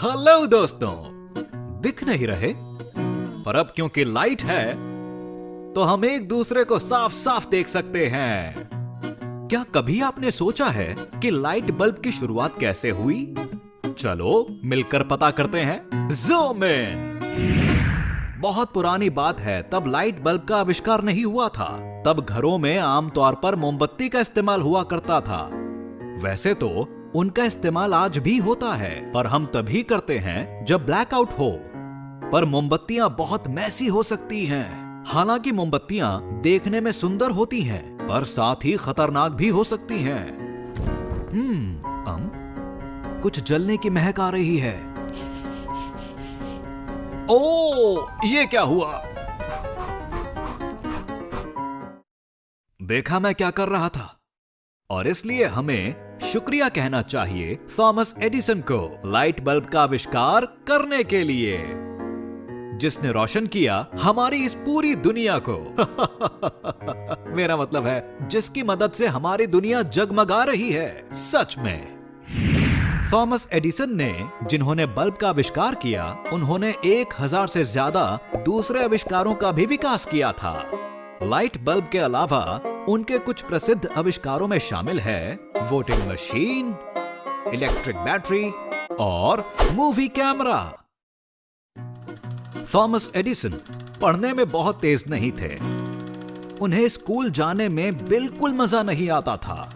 Hello दोस्तों, दिख नहीं रहे पर अब क्योंकि लाइट है तो हम एक दूसरे को साफ साफ देख सकते हैं। क्या कभी आपने सोचा है कि लाइट बल्ब की शुरुआत कैसे हुई? चलो मिलकर पता करते हैं। Zoom in. बहुत पुरानी बात है, तब लाइट बल्ब का आविष्कार नहीं हुआ था। तब घरों में आमतौर पर मोमबत्ती का इस्तेमाल हुआ करता था। वैसे तो उनका इस्तेमाल आज भी होता है, पर हम तभी करते हैं जब ब्लैकआउट हो। पर मोमबत्तियां बहुत मैसी हो सकती हैं। हालांकि मोमबत्तियां देखने में सुंदर होती हैं, पर साथ ही खतरनाक भी हो सकती हैं। कुछ जलने की महक आ रही है। ओ, ये क्या हुआ? देखा मैं क्या कर रहा था? और इसलिए हमें शुक्रिया कहना चाहिए थॉमस एडिसन को लाइट बल्ब का आविष्कार करने के लिए, जिसने रोशन किया हमारी इस पूरी दुनिया को। मेरा मतलब है जिसकी मदद से हमारी दुनिया जगमगा रही है। सच में थॉमस एडिसन ने, जिन्होंने बल्ब का आविष्कार किया, उन्होंने 1000 से ज्यादा दूसरे आविष्कारों का भी विकास किया था। लाइट बल्ब के अलावा उनके कुछ प्रसिद्ध आविष्कारों में शामिल है वोटिंग मशीन, इलेक्ट्रिक बैटरी और मूवी कैमरा। थॉमस एडिसन पढ़ने में बहुत तेज नहीं थे। उन्हें स्कूल जाने में बिल्कुल मजा नहीं आता था,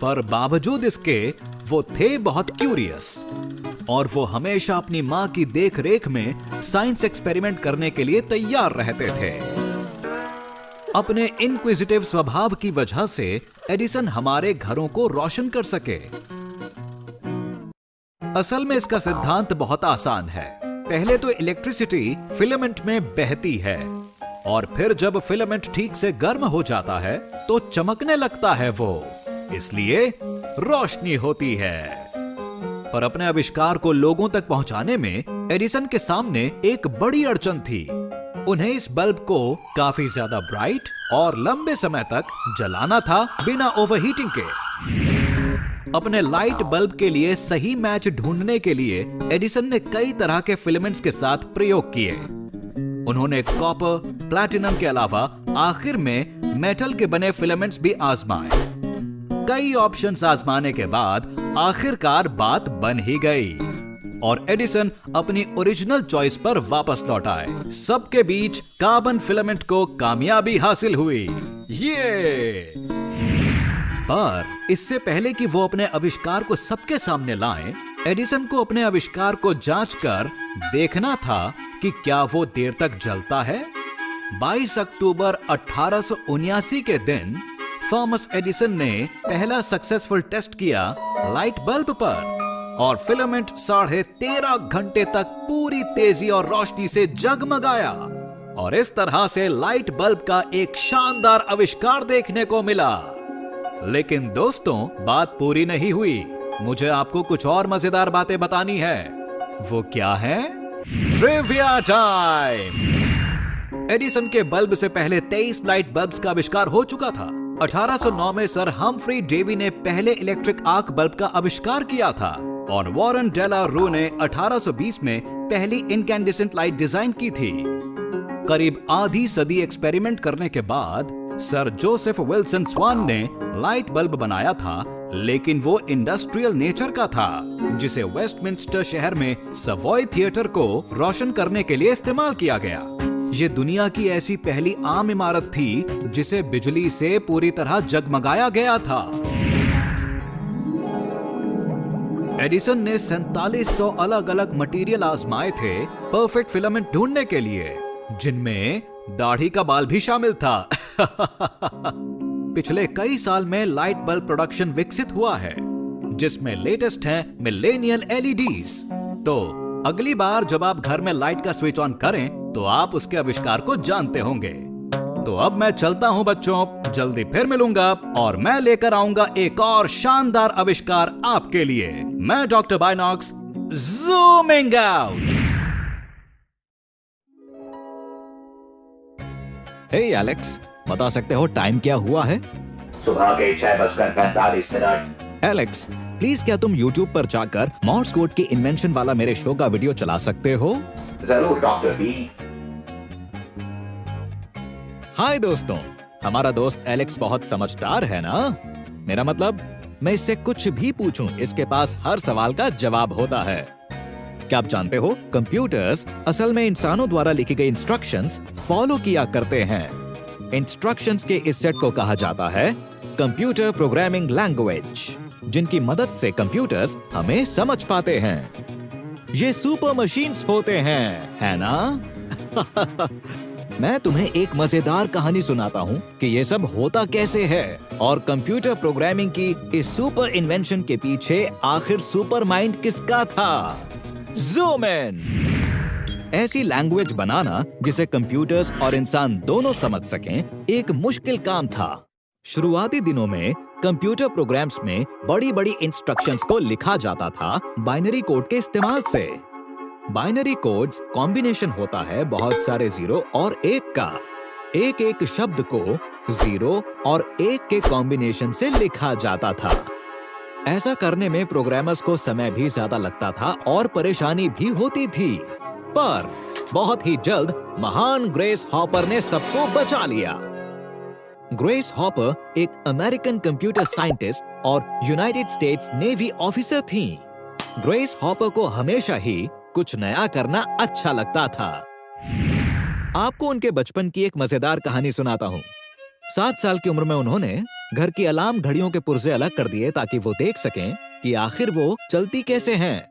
पर बावजूद इसके वो थे बहुत क्यूरियस और वो हमेशा अपनी मां की देखरेख में साइंस एक्सपेरिमेंट करने के लिए तैयार रहते थे। अपने इनक्विजिटिव स्वभाव की वजह से एडिसन हमारे घरों को रोशन कर सके। असल में इसका सिद्धांत बहुत आसान है। पहले तो इलेक्ट्रिसिटी फिलामेंट में बहती है और फिर जब फिलामेंट ठीक से गर्म हो जाता है तो चमकने लगता है वो, इसलिए रोशनी होती है। पर अपने आविष्कार को लोगों तक पहुंचाने में एडिसन के सामने एक बड़ी अड़चन थी। उन्हें इस बल्ब को काफी ज्यादा ब्राइट और लंबे समय तक जलाना था बिना ओवरहीटिंग के। अपने लाइट बल्ब के लिए सही मैच ढूंढने के लिए एडिसन ने कई तरह के फिलामेंट्स के साथ प्रयोग किए। उन्होंने कॉपर, प्लैटिनम के अलावा आखिर में मेटल के बने फिलामेंट्स भी आजमाए। कई ऑप्शंस आजमाने के बाद आखिरकार बात बन ही गई और एडिसन अपनी ओरिजिनल चॉइस पर वापस लौट आए। सबके बीच कार्बन फिलामेंट को कामयाबी हासिल हुई। ये पर इससे पहले कि वो अपने आविष्कार को सबके सामने लाएं, एडिसन को अपने आविष्कार को जांचकर देखना था कि क्या वो देर तक जलता है। 22 अक्टूबर 1879 के दिन थॉमस एडिसन ने पहला सक्सेसफुल टेस्ट किया लाइट बल्ब पर और फिलामेंट 13.5 घंटे तक पूरी तेजी और रोशनी से जगमगाया और इस तरह से लाइट बल्ब का एक शानदार आविष्कार देखने को मिला। लेकिन दोस्तों, बात पूरी नहीं हुई। मुझे आपको कुछ और मजेदार बातें बतानी है। वो क्या है? Trivia time. एडिसन के बल्ब से पहले 23 लाइट बल्ब्स का आविष्कार हो चुका था। 1809 में सर हम्फ्री डेवी ने पहले इलेक्ट्रिक आर्क बल्ब का आविष्कार किया था और वॉरेन डेला रू ने 1820 में पहली इनकैंडेसेंट लाइट डिजाइन की थी। करीब आधी सदी एक्सपेरिमेंट करने के बाद सर जोसेफ विल्सन स्वान ने लाइट बल्ब बनाया था, लेकिन वो इंडस्ट्रियल नेचर का था, जिसे वेस्टमिंस्टर शहर में सवॉय थिएटर को रोशन करने के लिए इस्तेमाल किया गया। ये दुनिया की ऐसी पहली आम इमारत थी जिसे बिजली से पूरी तरह जगमगाया गया था। एडिसन ने 4700 अलग अलग मटेरियल आजमाए थे परफेक्ट फिलामेंट ढूंढने के लिए, जिनमें दाढ़ी का बाल भी शामिल था। पिछले कई साल में लाइट बल्ब प्रोडक्शन विकसित हुआ है, जिसमें लेटेस्ट हैं मिलेनियल एलईडीज। तो अगली बार जब आप घर में लाइट का स्विच ऑन करें तो आप उसके आविष्कार को जानते होंगे। तो अब मैं चलता हूं बच्चों, जल्दी फिर मिलूंगा और मैं लेकर आऊंगा एक और शानदार आविष्कार आपके लिए। मैं डॉक्टर बाइनॉक्स, ज़ूमिंग आउट। हे एलेक्स, बता सकते हो टाइम क्या हुआ है? सुबह के 6:45 एलेक्स, प्लीज क्या तुम YouTube पर जाकर मॉर्स कोड के इन्वेंशन वाला मेरे शो का वीडियो चला सकते हो? जरूर डॉक्टर बी। हाय दोस्तों, हमारा दोस्त एलेक्स बहुत समझदार है ना? मेरा मतलब, मैं इससे कुछ भी पूछूं, इसके पास हर सवाल का जवाब होता है। क्या आप जानते हो, कंप्यूटर्स असल में इंसानों द्वारा लिखी गई इंस्ट्रक्शंस फॉलो किया करते हैं। इंस्ट्रक्शंस के इस सेट को कहा जाता है कंप्यूटर प्रोग्रामिंग लैंग्वेज, जिनकी मदद से कंप्यूटर्स हमें समझ पाते हैं। ये सुपर मशीन्स होते हैं, है ना? मैं तुम्हें एक मजेदार कहानी सुनाता हूँ कि ये सब होता कैसे है और कंप्यूटर प्रोग्रामिंग की इस सुपर इन्वेंशन के पीछे आखिर सुपर माइंड किसका था। Zoom in. ऐसी लैंग्वेज बनाना जिसे कंप्यूटर्स और इंसान दोनों समझ सकें, एक मुश्किल काम था। शुरुआती दिनों में कंप्यूटर प्रोग्राम्स में बड़ी बड़ी इंस्ट्रक्शंस को लिखा जाता था बाइनरी कोड के इस्तेमाल से। बाइनरी कोड्स कॉम्बिनेशन होता है बहुत सारे 0 और 1 का। एक एक शब्द को 0 और 1 के कॉम्बिनेशन से लिखा जाता था। ऐसा करने में प्रोग्रामर्स को समय भी ज्यादा लगता था और परेशानी भी होती थी, पर बहुत ही जल्द महान ग्रेस हॉपर ने सबको बचा लिया। ग्रेस हॉपर एक अमेरिकन कंप्यूटर साइंटिस्ट और यूनाइटेड स्टेट्स नेवी ऑफिसर थी। ग्रेस हॉपर को हमेशा ही कुछ नया करना अच्छा लगता था। आपको उनके बचपन की एक मजेदार कहानी सुनाता हूँ। 7 साल की उम्र में उन्होंने घर की अलार्म घड़ियों के पुर्जे अलग कर दिए ताकि वो देख सकें कि आखिर वो चलती कैसे हैं।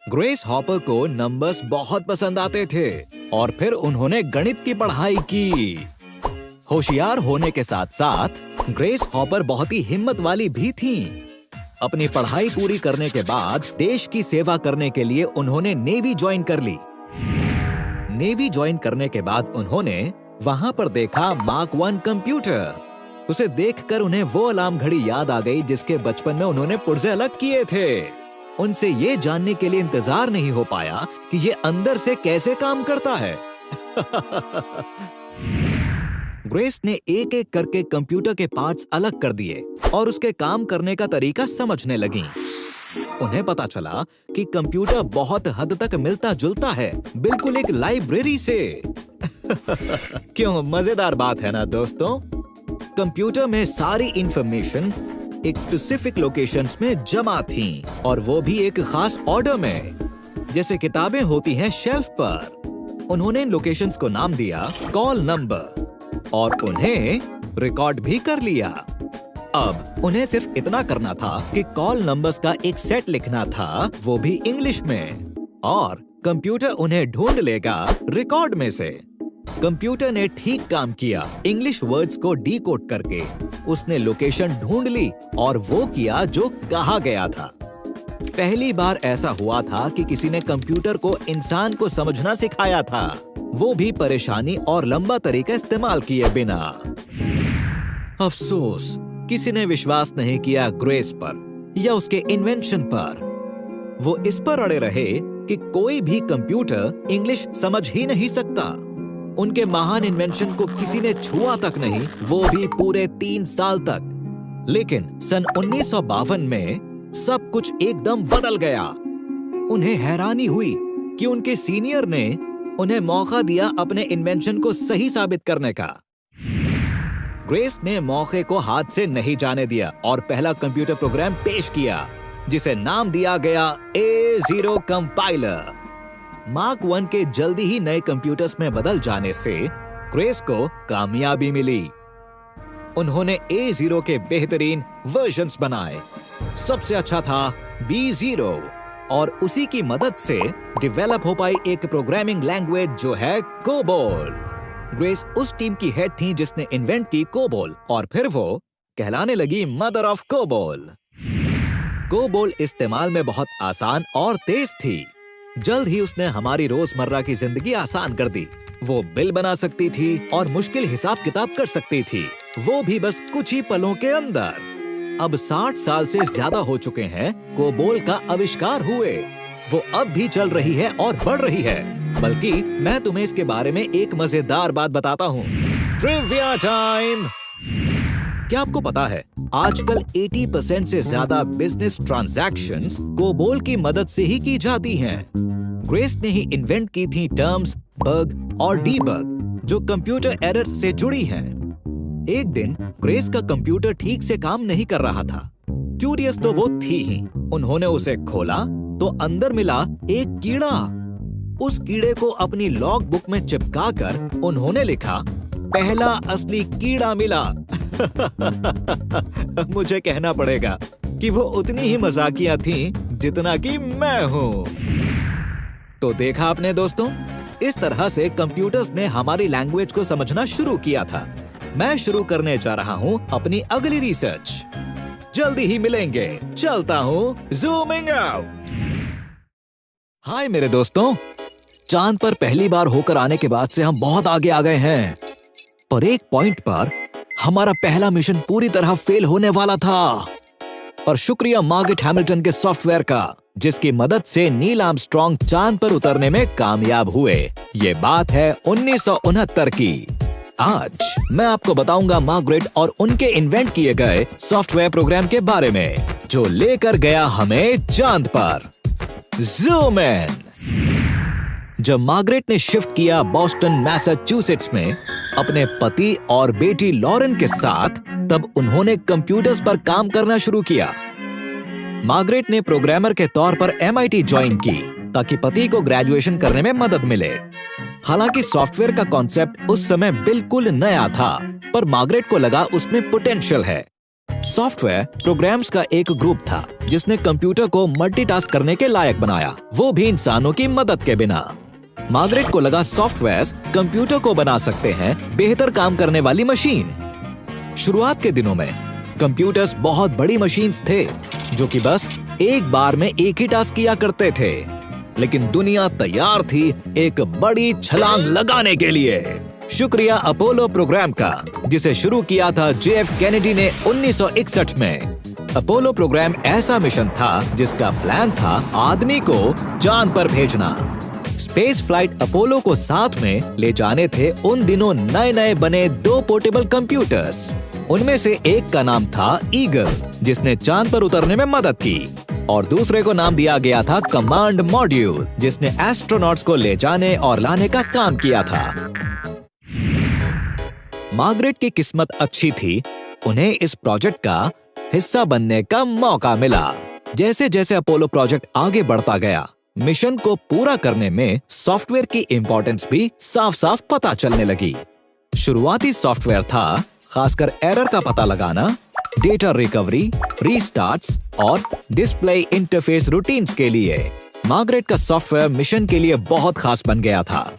ग्रेस हॉपर को नंबर्स बहुत पसंद आते थे और फिर उन्होंने गणित की पढ़ाई की। होशियार होने के साथ साथ ग्रेस हॉपर बहुत ही हिम्मत वाली भी थी। अपनी पढ़ाई पूरी करने के बाद देश की सेवा करने के लिए उन्होंने नेवी ज्वाइन कर ली। नेवी ज्वाइन करने के बाद उन्होंने वहां पर देखा मार्क 1 कंप्यूटर। उसे देखकर उन्हें वो अलार्म घड़ी याद आ गई जिसके बचपन में उन्होंने पुर्जे अलग किए थे। उनसे ये जानने के लिए इंतजार नहीं हो पाया कि ये अंदर से कैसे काम करता है। ग्रेस ने एक एक करके कंप्यूटर के पार्ट्स अलग कर दिए और उसके काम करने का तरीका समझने लगी। उन्हें पता चला कि कंप्यूटर बहुत हद तक मिलता जुलता है, बिल्कुल एक लाइब्रेरी से। क्यों, मजेदार बात है ना दोस्तों? कंप्यूटर में सारी इंफॉर्मेशन एक स्पेसिफिक लोकेशंस में जमा थी और वो भी एक खास ऑर्डर में, जैसे किताबें होती हैं शेल्फ पर। उन्होंने इन लोकेशंस को नाम दिया कॉल नंबर और उन्हें रिकॉर्ड भी कर लिया। अब उन्हें सिर्फ इतना करना था कि कॉल नंबर्स का एक सेट लिखना था, वो भी इंग्लिश में, और कंप्यूटर उन्हें ढूंढ लेगा रिकॉर्ड में से। कंप्यूटर ने ठीक काम किया। इंग्लिश वर्ड्स को डीकोड करके उसने लोकेशन ढूंढ ली और वो किया जो कहा गया था। पहली बार ऐसा हुआ था कि किसी ने कंप्यूटर को इंसान को समझना सिखाया था, वो भी परेशानी और लंबा तरीका इस्तेमाल किए बिना। अफसोस, किसी ने विश्वास नहीं किया ग्रेस पर या उसके इन्वेंशन पर। वो इस पर अड़े रहे कि कोई भी कंप्यूटर इंग्लिश समझ ही नहीं सकता। उनके महान इन्वेंशन को किसी ने छुआ तक नहीं, वो भी पूरे 3 साल तक। लेकिन सन 1952 में सब कुछ एकदम बदल गया। उन्हें हैरानी हुई कि उनके सीनियर ने उन्हें मौका दिया अपने इन्वेंशन को सही साबित करने का। ग्रेस ने मौके को हाथ से नहीं जाने दिया और पहला कंप्यूटर प्रोग्राम पेश किया, जिसे नाम दिया गया A0 कंपाइलर। मार्क 1 के जल्दी ही नए कंप्यूटर्स में बदल जाने से ग्रेस को कामयाबी मिली। उन्होंने A0 के बेहतरीन वर्जन्स बनाए। सबसे अच्छा था B0 और उसी की मदद से डेवलप हो पाई एक प्रोग्रामिंग लैंग्वेज जो है कोबोल। ग्रेस उस टीम की हेड थी जिसने इन्वेंट की कोबोल और फिर वो कहलाने लगी मदर ऑफ कोबोल। कोबोल इस्तेमाल में बहुत आसान और तेज थी। जल्द ही उसने हमारी रोजमर्रा की जिंदगी आसान कर दी। वो बिल बना सकती थी और मुश्किल हिसाब किताब कर सकती थी, वो भी बस कुछ ही पलों के अंदर। अब 60 साल से ज्यादा हो चुके हैं कोबोल का आविष्कार हुए। वो अब भी चल रही है और बढ़ रही है। बल्कि मैं तुम्हें इसके बारे में एक मजेदार बात बताता हूँ। Trivia time. क्या आपको पता है आजकल 80% से ज्यादा बिजनेस ट्रांजैक्शंस कोबोल की मदद से ही की जाती हैं। ग्रेस ने ही इन्वेंट की थी टर्म्स बग और डीबग जो कंप्यूटर एरर्स से जुड़ी हैं। एक दिन ग्रेस का कंप्यूटर ठीक से काम नहीं कर रहा था। क्यूरियस तो वो थी ही। उन्होंने उसे खोला तो अंदर मिला एक कीड़ा। उस कीड़े को अपनी लॉग बुक में चिपकाकर उन्होंने लिखा, पहला असली कीड़ा मिला। मुझे कहना पड़ेगा कि वो उतनी ही मजाकिया थीं जितना कि मैं हूँ। तो देखा आपने दोस्तों, इस तरह से कंप्यूटर्स ने हमारी लैंग्वेज को समझना शुरू किया था। मैं शुरू करने जा रहा हूँ अपनी अगली रिसर्च। जल्दी ही मिलेंगे। चलता हूँ ज़ूमिंग आउट। हाय मेरे दोस्तों, चांद पर पहली बार होकर आने के बाद से हम बहुत आगे आ गए हैं। पर एक पॉइंट पर हमारा पहला मिशन पूरी तरह फेल होने वाला था। और शुक्रिया मार्गरेट हैमिल्टन के सॉफ्टवेयर का, जिसकी मदद से नील आर्मस्ट्रांग चांद पर उतरने में कामयाब हुए। ये बात है 1969 की। आज मैं आपको बताऊंगा मार्गरेट और उनके इन्वेंट किए गए सॉफ्टवेयर प्रोग्राम के बारे में, जो लेकर गया हमें चांद पर। Zoom in. जब मार्गरेट ने शिफ्ट किया बॉस्टन मैसाचुसेट्स में अपने पति और बेटी लॉरेन के साथ, तब उन्होंने कंप्यूटर्स पर काम करना शुरू किया। मार्गरेट ने प्रोग्रामर के तौर पर MIT ज्वाइन की ताकि पति को ग्रेजुएशन करने में मदद मिले। हालांकि सॉफ्टवेयर का कॉन्सेप्ट उस समय बिल्कुल नया था, पर मार्गरेट को लगा उसमें पोटेंशियल है। सॉफ्टवेयर प्रोग्राम्स का एक ग्रुप था जिसने कंप्यूटर को मल्टीटास्क करने के लायक बनाया, वो भी इंसानों की मदद के बिना। मार्गरेट को लगा सॉफ्टवेयर्स कंप्यूटर को बना सकते हैं बेहतर काम करने वाली मशीन। शुरुआत के दिनों में कंप्यूटर्स बहुत बड़ी मशीन्स थे जो कि बस एक बार में एक ही टास्क किया करते थे, लेकिन दुनिया तैयार थी एक बड़ी छलांग लगाने के लिए। शुक्रिया अपोलो प्रोग्राम का, जिसे शुरू किया था JF कैनेडी ने 1961 में। अपोलो प्रोग्राम ऐसा मिशन था जिसका प्लान था आदमी को चांद पर भेजना। स्पेस फ्लाइट अपोलो को साथ में ले जाने थे उन दिनों नए नए बने 2 पोर्टेबल कंप्यूटर्स। उनमें से एक का नाम था ईगल, जिसने चांद पर उतरने में मदद की, और दूसरे को नाम दिया गया था कमांड मॉड्यूल, जिसने एस्ट्रोनॉट्स को ले जाने और लाने का काम किया था। मार्गरेट की किस्मत अच्छी थी, उन्हें इस प्रोजेक्ट का हिस्सा बनने का मौका मिला। जैसे जैसे अपोलो प्रोजेक्ट आगे बढ़ता गया, मिशन को पूरा करने में सॉफ्टवेयर की इंपॉर्टेंस भी साफ साफ पता चलने लगी। शुरुआती सॉफ्टवेयर था खासकर एरर का पता लगाना, डेटा रिकवरी, रीस्टार्ट्स और डिस्प्ले इंटरफेस रूटीन्स के लिए। मार्गरेट का सॉफ्टवेयर मिशन के लिए बहुत खास बन गया था,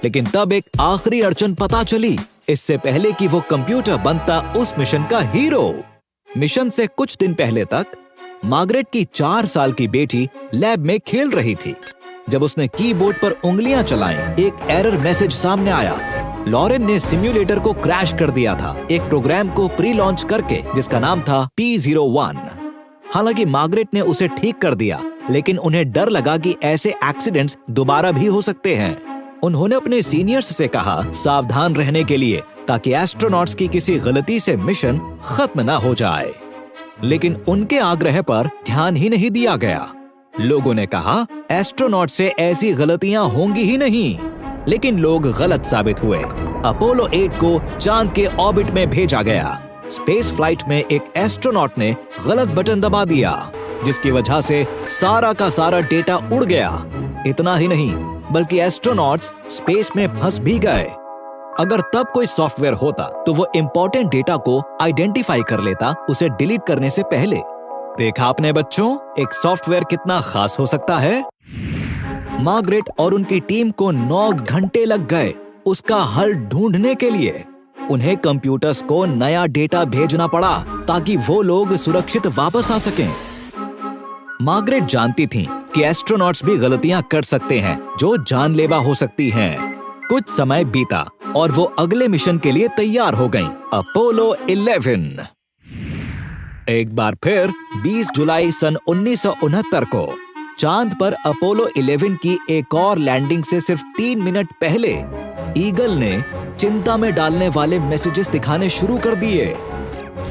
लेकिन तब एक आखिरी अड़चन पता चली, इससे पहले कि वो कंप्यूटर बनता उस मिशन का हीरो। मिशन से कुछ दिन पहले तक मार्गरेट की 4 साल की बेटी लैब में खेल रही थी। जब उसने कीबोर्ड पर उंगलियां चलाईं, एक एरर मैसेज सामने आया। लॉरेन ने सिम्युलेटर को क्रैश कर दिया था, एक प्रोग्राम को प्री लॉन्च करके जिसका नाम था P01। हालांकि मार्गरेट ने उसे ठीक कर दिया, लेकिन उन्हें डर लगा कि ऐसे एक्सीडेंट्स दोबारा भी हो सकते हैं। उन्होंने अपने सीनियर्स से कहा सावधान रहने के लिए, ताकि एस्ट्रोनॉट्स की किसी गलती से मिशन खत्म ना हो जाए। लेकिन उनके आग्रह पर ध्यान ही नहीं दिया गया। लोगों ने कहा एस्ट्रोनॉट से ऐसी गलतियां होंगी ही नहीं, लेकिन लोग गलत साबित हुए। अपोलो 8 को चांद के ऑर्बिट में भेजा गया। स्पेस फ्लाइट में एक एस्ट्रोनॉट ने गलत बटन दबा दिया, जिसकी वजह से सारा का सारा डेटा उड़ गया। इतना ही नहीं, बल्कि एस्ट्रोनॉट्स स्पेस में फंस भी गए। अगर तब कोई सॉफ्टवेयर होता तो वो इम्पोर्टेंट डेटा को आइडेंटिफाई कर लेता उसे डिलीट करने से पहले। देखा आपने बच्चों, एक सॉफ्टवेयर कितना खास हो सकता है। मार्गरेट और उनकी टीम को 9 घंटे लग गए उसका हल ढूंढने के लिए। उन्हें कंप्यूटर्स को नया डेटा भेजना पड़ा ताकि वो लोग सुरक्षित वापस आ सकें। मार्गरेट जानती थीं कि एस्ट्रोनॉट्स भी गलतियां कर सकते हैं जो जानलेवा हो सकती हैं। कुछ समय बीता और वो अगले मिशन के लिए तैयार हो गईं, अपोलो 11। एक बार फिर 20 जुलाई सन 1969 को चांद पर अपोलो 11 की एक और लैंडिंग से सिर्फ 3 मिनट पहले ईगल ने चिंता में डालने वाले मैसेजेस दिखाने शुरू कर दिए।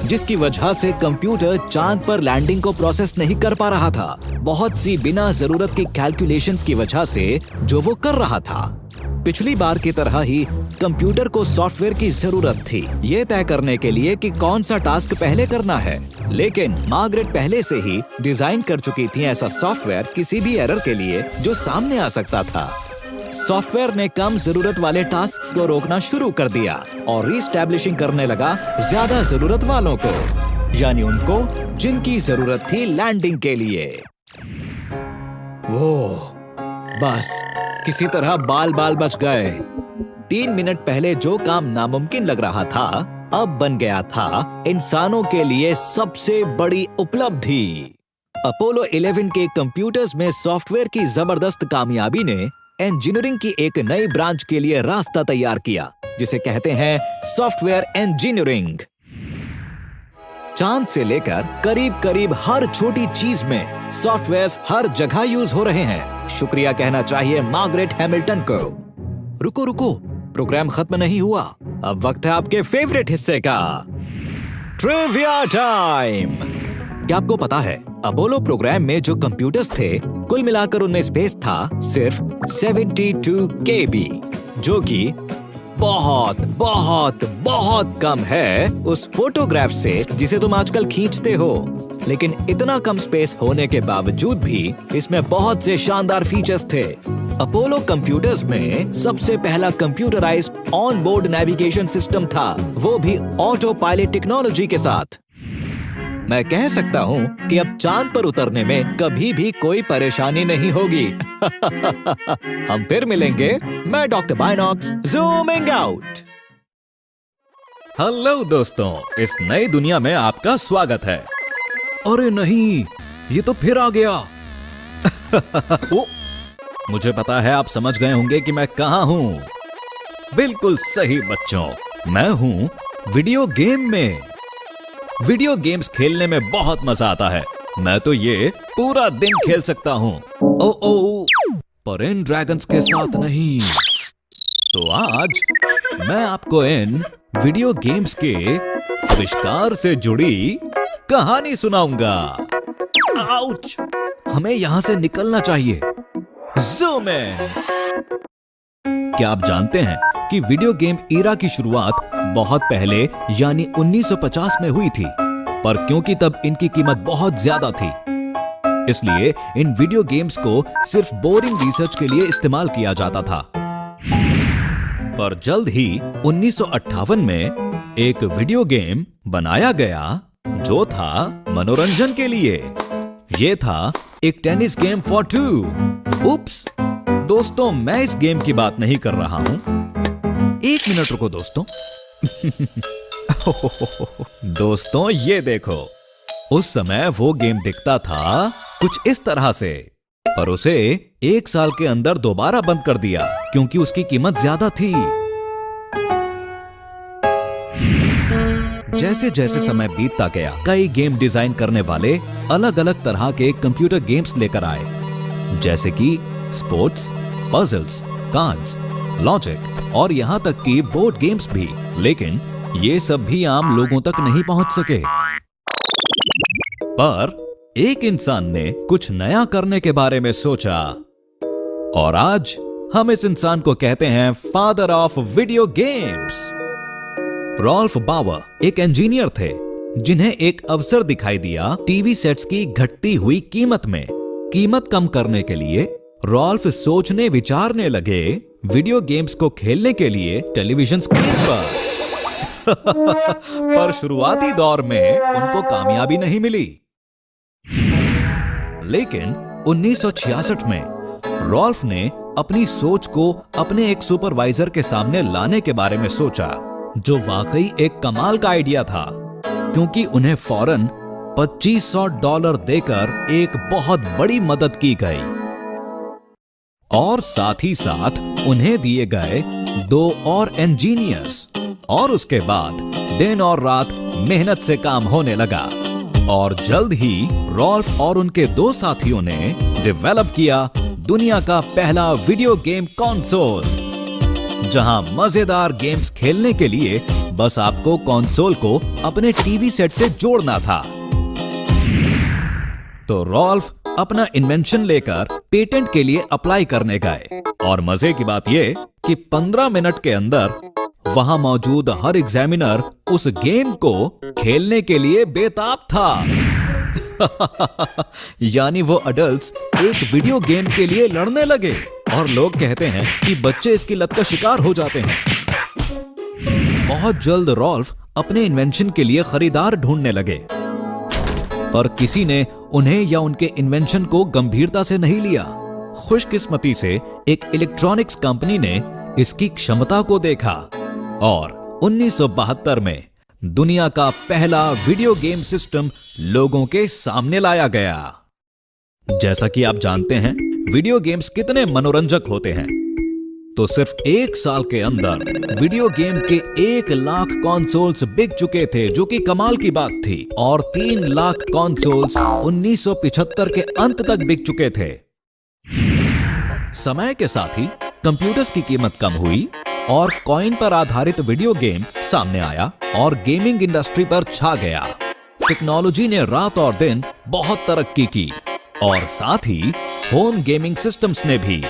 जिसकी वजह से कंप्यूटर चांद पर लैंडिंग को प्रोसेस नहीं कर पा रहा था, बहुत सी बिना जरूरत की कैलकुलेशंस की वजह से जो वो कर रहा था। पिछली बार की तरह ही कंप्यूटर को सॉफ्टवेयर की जरूरत थी, ये तय करने के लिए कि कौन सा टास्क पहले करना है। लेकिन मार्गरेट पहले से ही डिजाइन कर चुकी थी ऐसा सॉफ्टवेयर किसी भी एरर के लिए जो सामने आ सकता था। सॉफ्टवेयर ने कम जरूरत वाले टास्क को रोकना शुरू कर दिया और रीस्टैब्लिशिंग करने लगा ज्यादा जरूरत वालों को, यानी उनको जिनकी जरूरत थी लैंडिंग के लिए। वो बस किसी तरह बाल बच गए। 3 मिनट पहले जो काम नामुमकिन लग रहा था, अब बन गया था इंसानों के लिए सबसे बड़ी उपलब्धि। अपोलो 11 के कंप्यूटर्स में सॉफ्टवेयर की जबरदस्त कामयाबी ने इंजीनियरिंग की एक नई ब्रांच के लिए रास्ता तैयार किया, जिसे कहते हैं सॉफ्टवेयर इंजीनियरिंग। चांद से लेकर करीब हर छोटी चीज में सॉफ्टवेयर हर जगह यूज हो रहे हैं। शुक्रिया कहना चाहिए मार्गरेट हैमिल्टन को। रुको, प्रोग्राम खत्म नहीं हुआ। अब वक्त है आपके फेवरेट हिस्से का, ट्रिविया टाइम। क्या आपको पता है अपोलो प्रोग्राम में जो कंप्यूटर्स थे, कुल मिलाकर उनमें स्पेस था सिर्फ 72 KB, जो कि बहुत कम है उस फोटोग्राफ से जिसे तुम आजकल खींचते हो। लेकिन इतना कम स्पेस होने के बावजूद भी इसमें बहुत से शानदार फीचर्स थे। अपोलो कंप्यूटर्स में सबसे पहला computerised on board navigation system था, वो भी ऑटो पायलट टेक्नोलॉजी के साथ। मैं कह सकता हूँ कि अब चांद पर उतरने में कभी भी कोई परेशानी नहीं होगी। हम फिर मिलेंगे। मैं डॉक्टर बाइनॉक्स, ज़ूमिंग आउट। हेलो दोस्तों, इस नई दुनिया में आपका स्वागत है। अरे नहीं, ये तो फिर आ गया। ओ, मुझे पता है आप समझ गए होंगे कि मैं कहाँ हूँ। बिल्कुल सही बच्चों, मैं हूँ वीडियो गेम में। वीडियो गेम्स खेलने में बहुत मजा आता है। मैं तो ये पूरा दिन खेल सकता हूँ। ओ, पर इन ड्रैगन्स के साथ नहीं। तो आज मैं आपको इन वीडियो गेम्स के आविष्कार से जुड़ी कहानी सुनाऊंगा। आउच! हमें यहाँ से निकलना चाहिए। Zoom in. क्या आप जानते हैं कि वीडियो गेम ईरा की शुरुआत बहुत पहले यानी 1950 में हुई थी, पर क्योंकि तब इनकी कीमत बहुत ज्यादा थी, इसलिए इन वीडियो गेम्स को सिर्फ बोरिंग रिसर्च के लिए इस्तेमाल किया जाता था। पर जल्द ही 1958 में एक वीडियो गेम बनाया गया जो था मनोरंजन के लिए। यह था एक टेनिस गेम फॉर 2। उप्स दोस्तों, मैं इस गेम की बात नहीं कर रहा हूं। 1 मिनट रुको दोस्तों। दोस्तों ये देखो, उस समय वो गेम दिखता था कुछ इस तरह से, पर उसे 1 साल के अंदर दोबारा बंद कर दिया क्योंकि उसकी कीमत ज्यादा थी। जैसे जैसे समय बीतता गया, कई गेम डिजाइन करने वाले अलग अलग तरह के कंप्यूटर गेम्स लेकर आए, जैसे कि स्पोर्ट्स, पजल्स, कार्ड्स, लॉजिक और यहाँ तक कि बोर्ड गेम्स भी। लेकिन ये सब भी आम लोगों तक नहीं पहुंच सके। पर एक इंसान ने कुछ नया करने के बारे में सोचा, और आज हम इस इंसान को कहते हैं father of video games. Ralph Baer एक इंजीनियर थे जिन्हें एक अवसर दिखाई दिया टीवी सेट्स की घटती हुई कीमत में। कीमत कम करने के लिए रॉल्फ सोचने विचारने लगे वीडियो गेम्स को खेलने के लिए टेलीविजन स्क्रीन पर। पर शुरुआती दौर में उनको कामयाबी नहीं मिली। लेकिन 1966 में रॉल्फ ने अपनी सोच को अपने एक सुपरवाइजर के सामने लाने के बारे में सोचा, जो वाकई एक कमाल का आइडिया था, क्योंकि उन्हें फौरन $2500 देकर एक बहुत बड़ी मदद की गई और साथ ही साथ उन्हें दिए गए 2 और इंजीनियर्स। और उसके बाद दिन और रात मेहनत से काम होने लगा और जल्द ही रॉल्फ और उनके 2 साथियों ने डेवलप किया दुनिया का पहला वीडियो गेम कंसोल। जहां मजेदार गेम्स खेलने के लिए बस आपको कंसोल को अपने टीवी सेट से जोड़ना था। तो रॉल्फ अपना इन्वेंशन लेकर पेटेंट के लिए अप्लाई करने गए और मजे की बात यह कि 15 मिनट के अंदर वहां मौजूद हर एग्जामिनर उस गेम को खेलने के लिए बेताब था। यानी वो अडल्ट्स एक वीडियो गेम के लिए लड़ने लगे और लोग कहते हैं कि बच्चे इसकी लत का शिकार हो जाते हैं। बहुत जल्द रॉल्फ अपने इन्वेंशन के लिए खरीदार ढूंढने लगे, पर किसी ने उन्हें या उनके इन्वेंशन को गंभीरता से नहीं लिया। खुशकिस्मती से एक इलेक्ट्रॉनिक्स कंपनी ने इसकी क्षमता को देखा और 1972 में दुनिया का पहला वीडियो गेम सिस्टम लोगों के सामने लाया गया। जैसा कि आप जानते हैं वीडियो गेम्स कितने मनोरंजक होते हैं, तो सिर्फ 1 साल के अंदर वीडियो गेम के 1 लाख कंसोल्स बिक चुके थे, जो कि कमाल की बात थी। और 3 लाख कंसोल्स 1975 के अंत तक बिक चुके थे। समय के साथ ही कंप्यूटर्स की कीमत कम हुई और कॉइन पर आधारित वीडियो गेम सामने आया और गेमिंग इंडस्ट्री पर छा गया। टेक्नोलॉजी ने रात और दिन बहुत तरक्की की और साथ ही होम गेमिंग सिस्टम्स ने भी।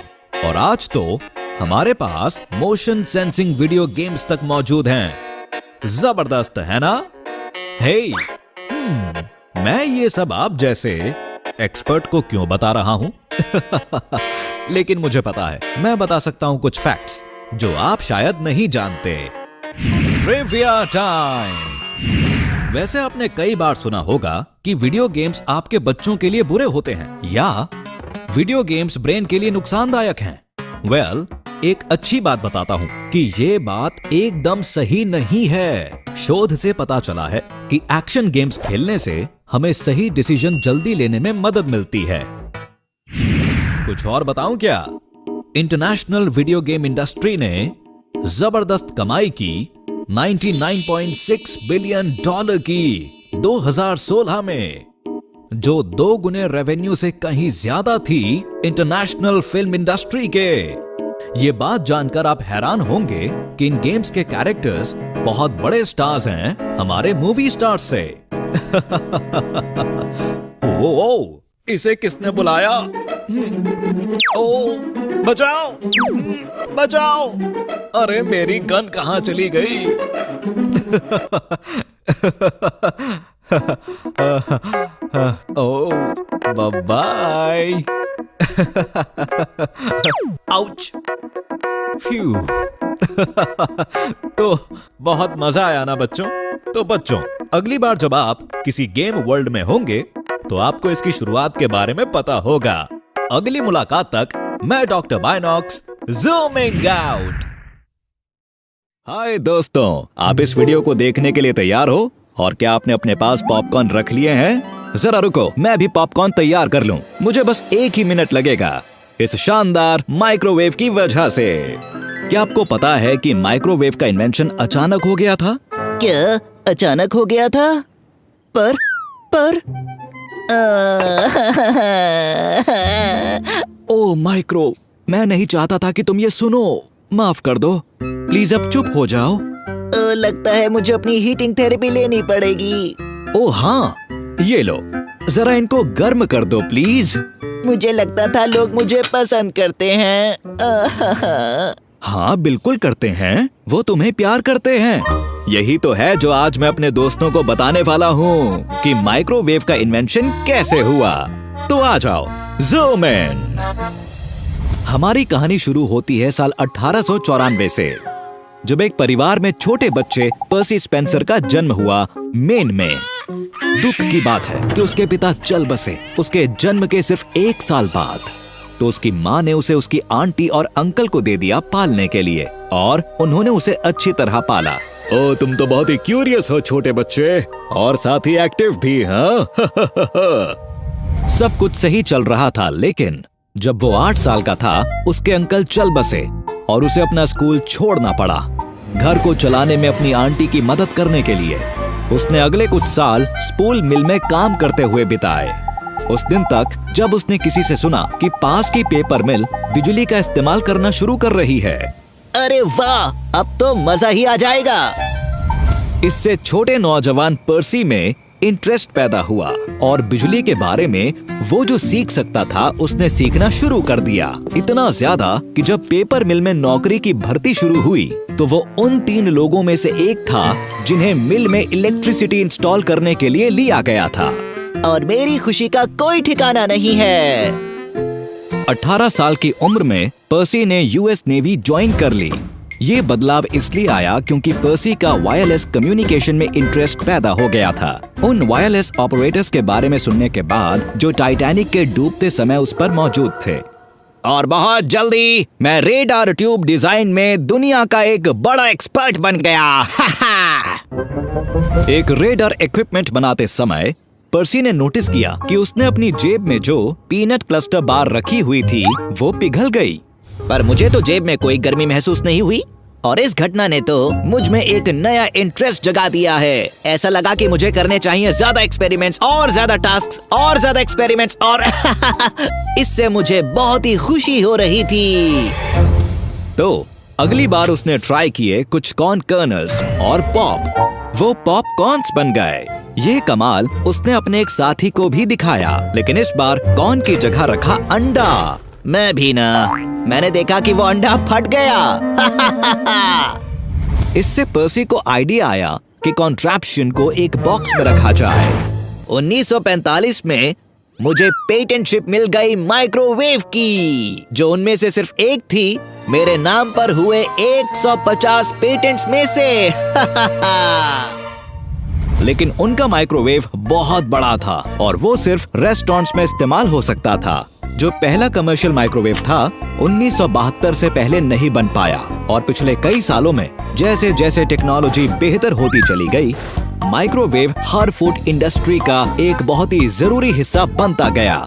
और आज तो हमारे पास मोशन सेंसिंग वीडियो गेम्स तक मौजूद हैं। जबरदस्त है ना? हे, मैं ये सब आप जैसे एक्सपर्ट को क्यों बता रहा हूं? लेकिन मुझे पता है, मैं बता सकता हूं कुछ फैक्ट्स जो आप शायद नहीं जानते। Trivia time. वैसे आपने कई बार सुना होगा कि वीडियो गेम्स आपके बच्चों के लिए बुरे होते हैं या वीडियो गेम्स ब्रेन के लिए नुकसानदायक हैं। वेल, एक अच्छी बात बताता हूं कि ये बात एकदम सही नहीं है। शोध से पता चला है कि एक्शन गेम्स खेलने से हमें सही डिसीजन जल्दी लेने में मदद मिलती है। कुछ और बताऊं क्या? इंटरनेशनल वीडियो गेम इंडस्ट्री ने जबरदस्त कमाई की 99.6 बिलियन डॉलर की 2016 में, जो 2 गुने रेवेन्यू से कहीं ज्यादा थी इंटरनेशनल फिल्म इंडस्ट्री के। ये बात जानकर आप हैरान होंगे कि इन गेम्स के कैरेक्टर्स बहुत बड़े स्टार्स हैं हमारे मूवी स्टार्स से। ओ, इसे किसने बुलाया? ओ, बचाओ, बचाओ! अरे मेरी गन कहां चली गई? ओ, बाय। आउच! फ्यू। तो बहुत मजा आया ना बच्चों? तो बच्चों, अगली बार जब आप किसी गेम वर्ल्ड में होंगे तो आपको इसकी शुरुआत के बारे में पता होगा। अगली मुलाकात तक मैं डॉक्टर बायनॉक्स ज़ूमिंग आउट। हाय दोस्तों, आप इस वीडियो को देखने के लिए तैयार हो? और क्या आपने अपने पास पॉपकॉर्न रख लिए हैं? जरा रुको, मैं भी पॉपकॉर्न तैयार कर लूं। मुझे बस 1 ही मिनट लगेगा इस शानदार माइक्रोवेव की वजह से। क्या आपको पता है कि माइक्रोवेव का इन्वेंशन अचानक हो गया था? क्या अचानक हो गया था? पर ओ माइक्रो, मैं नहीं चाहता था कि तुम ये सुनो। माफ कर दो, प्लीज अब चुप हो जाओ। लगता है मुझे अपनी हीटिंग थेरेपी लेनी पड़ेगी। ओ हाँ, ये लो, जरा इनको गर्म कर दो प्लीज। मुझे लगता था लोग मुझे पसंद करते हैं। हाँ बिल्कुल करते हैं, वो तुम्हें प्यार करते हैं। यही तो है जो आज मैं अपने दोस्तों को बताने वाला हूँ कि माइक्रोवेव का इन्वेंशन कैसे हुआ। तो आ जाओ, ज़ूम इन। हमारी कहानी शुरू होती है साल 1894 से, जब एक परिवार में छोटे बच्चे पर्सी स्पेंसर का जन्म हुआ मेन में। दुख की बात है कि उसके पिता चल बसे उसके जन्म के सिर्फ 1 साल बाद। तो उसकी माँ ने उसे उसकी आंटी और अंकल को दे दिया पालने के लिए, और उन्होंने उसे अच्छी तरह पाला। ओ, तुम तो बहुत ही क्यूरियस हो छोटे बच्चे, और साथ ही एक्टिव भी, हाँ? सब कुछ सही चल रहा था, लेकिन जब वो 8 साल का था उसके अंकल चल बसे और उसे अपना स्कूल छोड़ना पड़ा घर को चलाने में अपनी आंटी की मदद करने के लिए। उसने अगले कुछ साल स्पूल मिल में काम करते हुए बिताए, उस दिन तक जब उसने किसी से सुना कि पास की पेपर मिल बिजली का इस्तेमाल करना शुरू कर रही है। अरे वाह, अब तो मजा ही आ जाएगा। इससे छोटे नौजवान पर्सी में इंटरेस्ट पैदा हुआ और बिजली के बारे में वो जो सीख सकता था उसने सीखना शुरू कर दिया। इतना ज्यादा कि जब पेपर मिल में नौकरी की भर्ती शुरू हुई तो वो उन 3 लोगों में से एक था जिन्हें मिल में इलेक्ट्रिसिटी इंस्टॉल करने के लिए लिया गया था। और मेरी खुशी का कोई ठिकाना नहीं है। 18 साल की उम्र में पर्सी ने यूएस नेवी ज्वाइन कर ली। ये बदलाव इसलिए आया क्योंकि पर्सी का वायरलेस कम्युनिकेशन में इंटरेस्ट पैदा हो गया था। उन वायरलेस ऑपरेटर्स के बारे में सुनने के बाद जो टाइटैनिक के डूबते समय उस पर मौजूद थे। और बहुत जल्दी मैं रेडार ट्यूब डिजाइन में दुनिया का एक बड़ा एक्सपर्ट बन गया। एक रेडार इक्विपमेंट बनाते समय पर्सी ने नोटिस किया कि उसने अपनी जेब में जो पीनट क्लस्टर बार रखी हुई थी वो पिघल गई। पर मुझे तो जेब में कोई गर्मी महसूस नहीं हुई और इस घटना ने तो मुझ में एक नया इंटरेस्ट जगा दिया है। ऐसा लगा कि मुझे करने चाहिए ज्यादा एक्सपेरिमेंट्स और ज्यादा टास्क्स और ज्यादा एक्सपेरिमेंट्स और इससे मुझे बहुत ही खुशी हो रही थी। तो अगली बार उसने ट्राई किए कुछ कॉर्न कर्नल्स और पॉप। वो पॉप कॉर्न्स बन गए। ये कमाल उसने अपने एक साथी को भी दिखाया, लेकिन इस बार कॉर्न की जगह रखा अंडा। मैं भी ना, मैंने देखा कि वो अंडा फट गया। इससे पर्सी को आइडिया आया कि कॉन्ट्रैप्शन को एक बॉक्स में रखा जाए। 1945 में मुझे पेटेंटशिप मिल गई माइक्रोवेव की, जो उनमें से सिर्फ एक थी मेरे नाम पर हुए 150 पेटेंट्स में से। लेकिन उनका माइक्रोवेव बहुत बड़ा था और वो सिर्फ रेस्टोरेंट्स में इस्तेमाल हो सकता था। जो पहला कमर्शियल माइक्रोवेव था 1972 से पहले नहीं बन पाया और पिछले कई सालों में जैसे जैसे टेक्नोलॉजी बेहतर होती चली गई, माइक्रोवेव हर फूड इंडस्ट्री का एक बहुत ही जरूरी हिस्सा बनता गया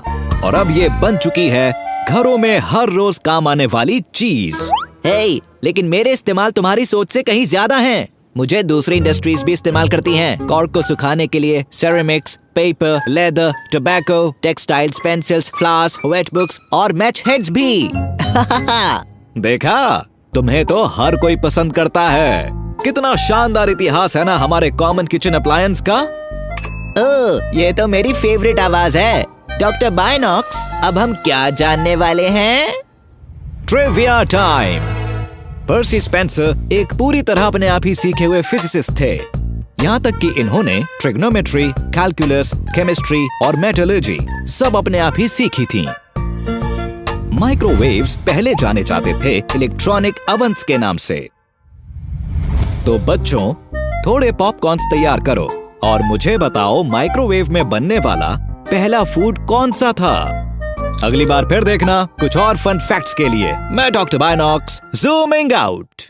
और अब ये बन चुकी है घरों में हर रोज काम आने वाली चीज। हे, लेकिन मेरे इस्तेमाल तुम्हारी सोच से कहीं ज्यादा हैं। मुझे दूसरी इंडस्ट्रीज भी इस्तेमाल करती हैं। कॉर्क को सुखाने के लिए ceramics, paper, leather, tobacco, textiles, pencils, flowers, wet books और मैच हेड्स भी। देखा, तुम्हें तो हर कोई पसंद करता है। कितना शानदार इतिहास है ना हमारे कॉमन किचन अप्लायंस का। ओह, ये तो मेरी फेवरेट आवाज है। डॉक्टर बायनॉक्स, अब हम क्या जानने वाले हैं? Trivia time. पर्सी स्पेंसर एक पूरी तरह अपने आप ही सीखे हुए फिजिसिस्ट थे। यहाँ तक कि इन्होंने ट्रिग्नोमेट्री, कैलकुलस, केमिस्ट्री और मेटलर्जी सब अपने आप ही सीखी थी। माइक्रोवेव्स पहले जाने जाते थे इलेक्ट्रॉनिक ओवन्स के नाम से। तो बच्चों, थोड़े पॉपकॉर्न्स तैयार करो और मुझे बताओ माइक्रोवेव में बनने वाला पहला फूड कौन सा था। अगली बार फिर देखना कुछ और फन फैक्ट्स के लिए। मैं डॉक्टर बायनॉक्स, ज़ूमिंग आउट।